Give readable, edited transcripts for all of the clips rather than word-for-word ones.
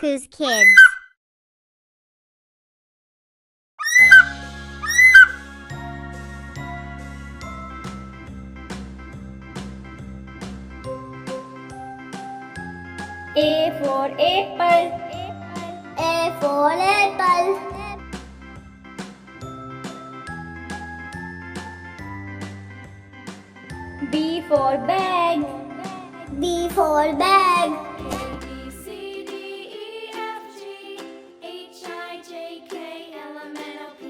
Kaku's kids. A for apple. A for apple. B for bag. B for bag. A, B, C, D, E, F, G, H, I, J, K, L, M, N, O, P,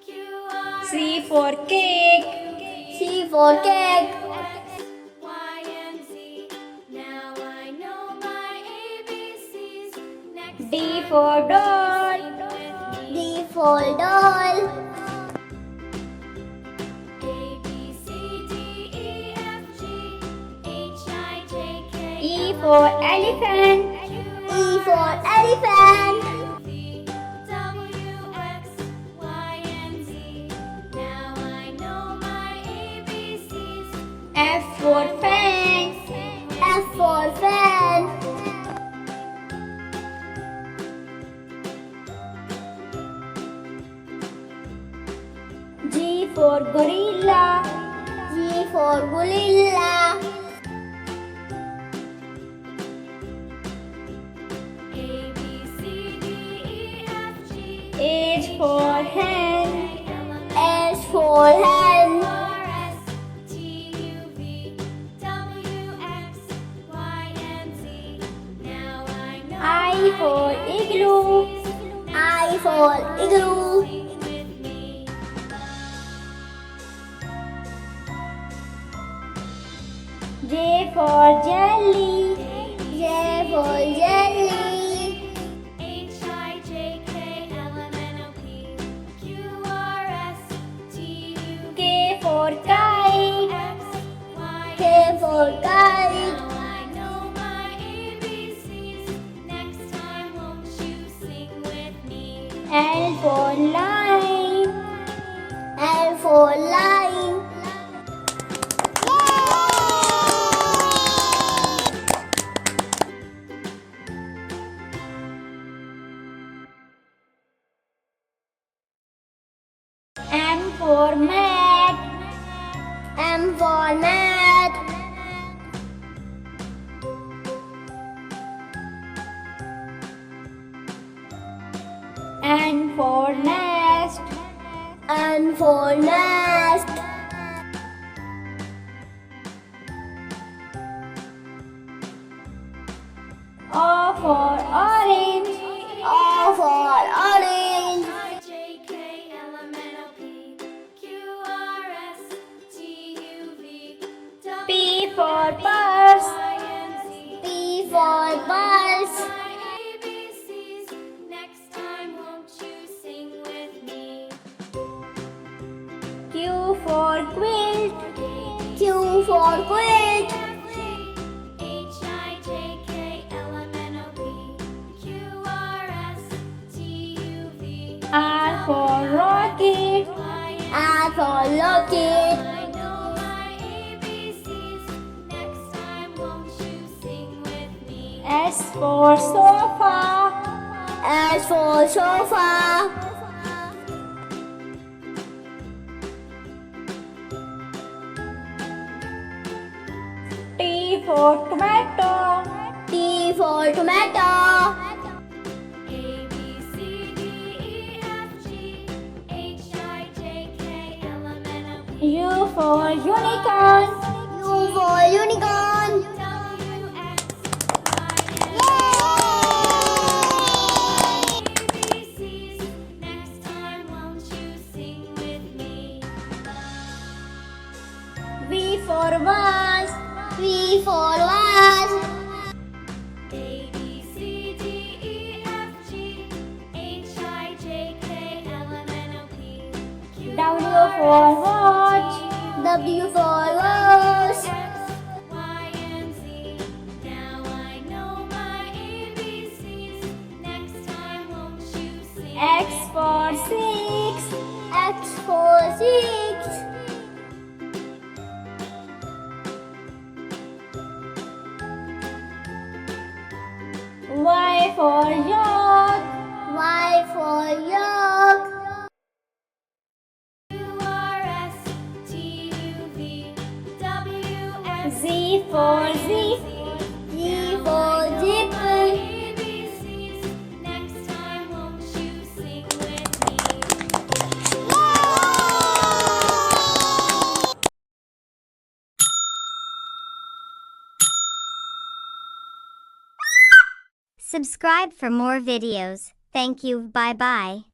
Q, R, C for cake. C for cake. X, Y, and Z. Now I know my ABCs. Next D time for doll. with me. D for doll. A, B, C, D, E, F, G, H, I, J, K, E for elephant. E for elephant. V, W, X, Y, and Z. Now I know my ABCs. F for fan. F for fan. G for gorilla. G for gorilla. A, B, C, D, E, F, G, H for hen. H for hen. R, S, T, U, V, W, X, Y, and Z. Now I know I for igloo. I for igloo. sing with me. J for jelly. J for jelly. H, I, J, K, L, M, N, O, P, Q, R, S, T, U, K for kite. X, Y, K for kite. Now I know my ABCs. Next time, won't you sing with me? L for line. L for line. M for mat. M for mat. N for nest. N for nest. O for orange. O for orange. I, J, K, L, M, N, O, P, Q, R, S, T, U, V, W, P for purse. Y, and Z. P for purse. My ABCs. Next time, won't you sing with me? Q for quilt. Q for quilt. H, I, J, K, L, M, N, O, P, Q, R, S, T, U, V, R for rocket. Y, and R for rocket. I know my ABCs. Next time, won't you sing with me? S for sofa. S for sofa. T for tomato. T for tomato. A, B, C, D, E, F, G, H, I, J, K, L, M, N, O, P, U for unicorn. U for unicorn. W, X, Y, and ABCs. Next time, won't you sing with me? V for vase. V for vase. A, B, C, D, E, F, G, H, I, J, K, L, M, N, O, P, Q, W R, for S, watch. W for rose. X, Y, and Z. Now I know my ABCs. Next time, won't you sing? X for six. X for six. Y for yolk. Y for yolk. U-R-S-T-U-V W-X Z for zip. Z for zipper. ABCs. Next time won't you sing with me? Subscribe for more videos. Thank you. Bye bye.